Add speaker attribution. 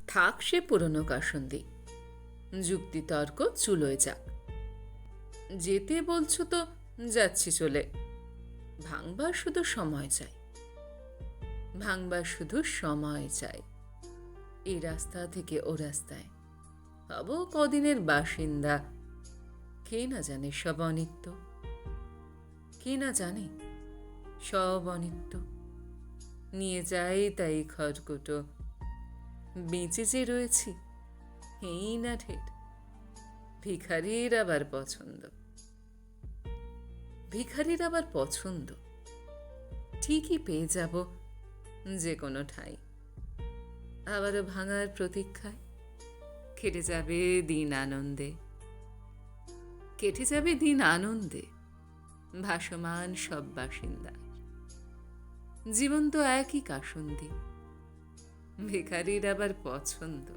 Speaker 1: থাক সে পুরনো কাসন্দি, যুক্তিতর্ক চুলোয় যাক। যেতে বলছো তো যাচ্ছি চলে। ভাঙবার শুধু সময় চাই, ভাঙবার শুধু সময় চাই। এই রাস্তা থেকে ও রাস্তায় হব কদিনের বাসিন্দা। কে না জানে সব অনিত্য, কে না জানে সব অনিত্য। নিয়ে যাই তাই খড়কুটো, বেঁচে যে রয়েছি এই না ঢের। ভিখারির আবার পছন্দ, ভিখারির আবার পছন্দ। ঠিকই পেয়ে যাব যে কোনো ঠাই। আবারও ভাঙার প্রতীক্ষায় কেটে যাবে দিন আনন্দে, কেটে যাবে দিন আনন্দে। ভাসমান সব বাসিন্দা, জীবন তো একই কাসন্দি। ভিখারির আবার পছন্দ।